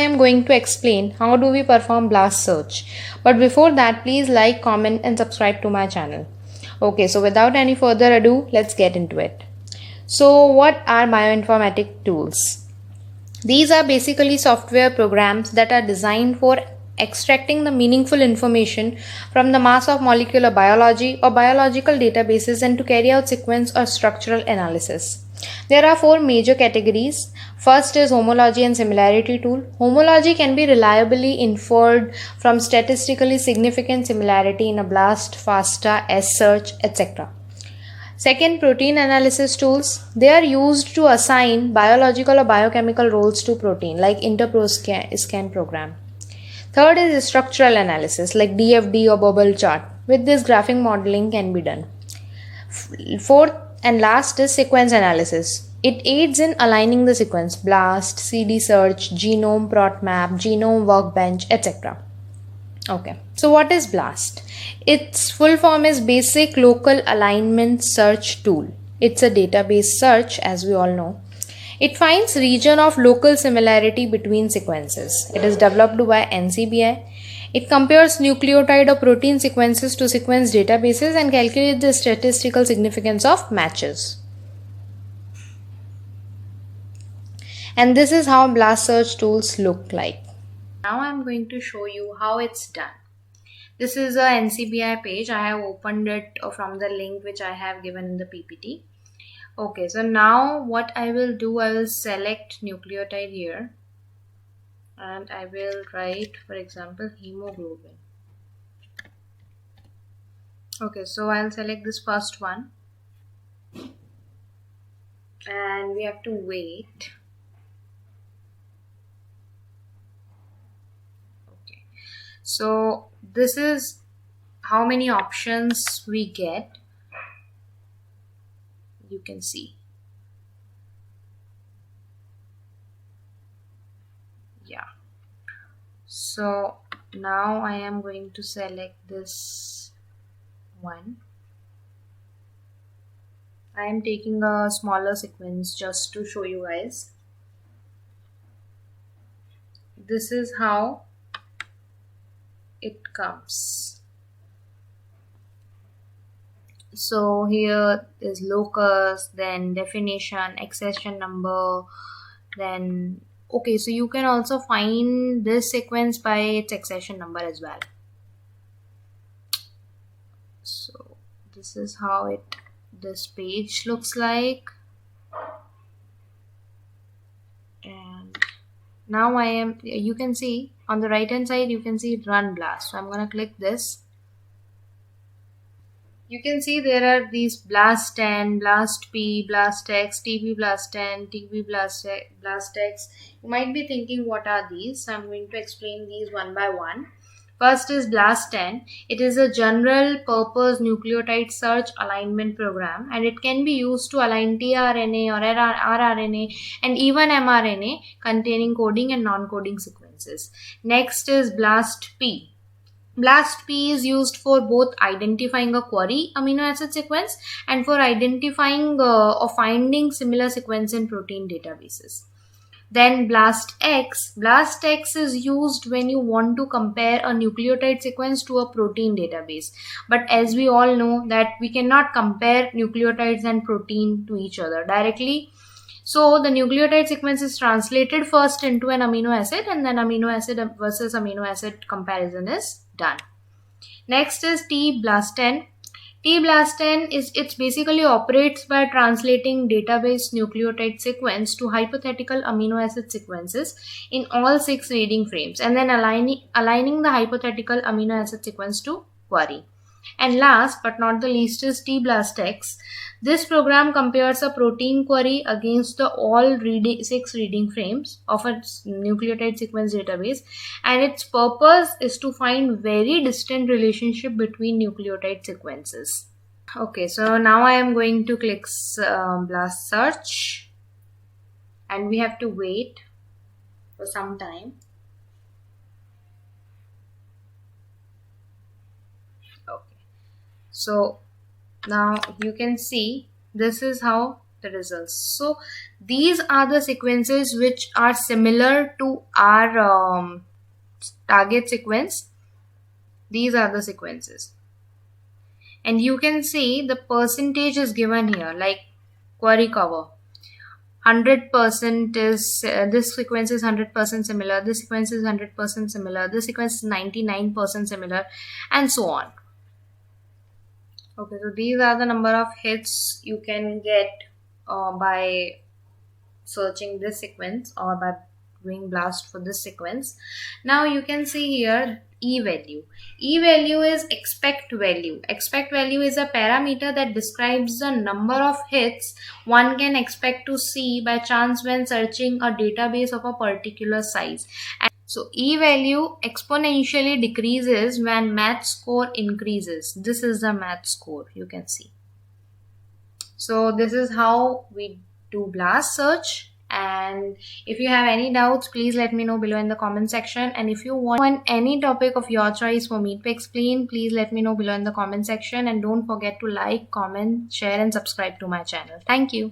am going to explain how do we perform BLAST search. But before that, please like, comment and subscribe to my channel. Okay, so without any further ado, let's get into it. So what are bioinformatic tools? These are basically software programs that are designed for extracting the meaningful information from the mass of molecular biology or biological databases and to carry out sequence or structural analysis. There are four major categories. First is homology and similarity tool. Homology can be reliably inferred from statistically significant similarity in a BLAST, FASTA, S-search, etc. Second, protein analysis tools. They are used to assign biological or biochemical roles to protein, like InterProScan program. Third is structural analysis, like DFD or bubble chart. With this, graphic modeling can be done. Fourth and last is sequence analysis. It aids in aligning the sequence, BLAST, CD search, genome protmap, genome workbench, etc. Okay, so what is BLAST? Its full form is Basic Local Alignment Search Tool. It's a database search, as we all know. It finds region of local similarity between sequences. It is developed by NCBI. It compares nucleotide or protein sequences to sequence databases and calculates the statistical significance of matches. And this is how BLAST search tools look like. Now I'm going to show you how it's done. This is a NCBI page. I have opened it from the link which I have given in the PPT. Okay, so now what I will do, I will select nucleotide here and I will write, for example, hemoglobin. Okay, so I'll select this first one and we have to wait. Okay, so this is how many options we get. You can see. Yeah. So now I am going to select this one. I am taking a smaller sequence just to show you guys. This is how it comes. So here is locus, then definition, accession number, then okay, so you can also find this sequence by its accession number as well. So this is how this page looks like. And now you can see on the right hand side, you can see run BLAST. So I'm going to click this. You can see there are these BLAST 10, BLAST P, BLAST X, TB BLAST 10, TB BLAST X. You might be thinking, what are these? So I'm going to explain these one by one. First is BLAST 10. It is a general purpose nucleotide search alignment program and it can be used to align tRNA or rRNA and even mRNA containing coding and non-coding sequences. Next is BLAST P. BLAST P is used for both identifying a query amino acid sequence and for identifying or finding similar sequence in protein databases. Then BLAST X. BLAST X is used when you want to compare a nucleotide sequence to a protein database. But as we all know that we cannot compare nucleotides and protein to each other directly. So the nucleotide sequence is translated first into an amino acid and then amino acid versus amino acid comparison is done. Next is T-BLAST10. T-BLAST10 it basically operates by translating database nucleotide sequence to hypothetical amino acid sequences in all 6 reading frames and then aligning the hypothetical amino acid sequence to query. And last but not the least is T-BLAST-X. This program compares a protein query against the all 6 reading frames of a nucleotide sequence database, and its purpose is to find very distant relationship between nucleotide sequences. Okay, so now I am going to click BLAST search and we have to wait for some time. Okay, so now you can see this is how the results. So these are the sequences which are similar to our target sequence. These are the sequences, and you can see the percentage is given here, like query cover. 100% is this sequence is 100% similar, this sequence is 100% similar, this sequence is 99% similar, and so on. Okay, so these are the number of hits you can get by searching this sequence or by doing blast for this sequence. Now you can see here E value. E value is expect value. Expect value is a parameter that describes the number of hits one can expect to see by chance when searching a database of a particular size. And so E value exponentially decreases when match score increases. This is the match score, you can see. So this is how we do blast search. And if you have any doubts, please let me know below in the comment section. And if you want any topic of your choice for me to explain, please let me know below in the comment section. And don't forget to like, comment, share and subscribe to my channel. Thank you.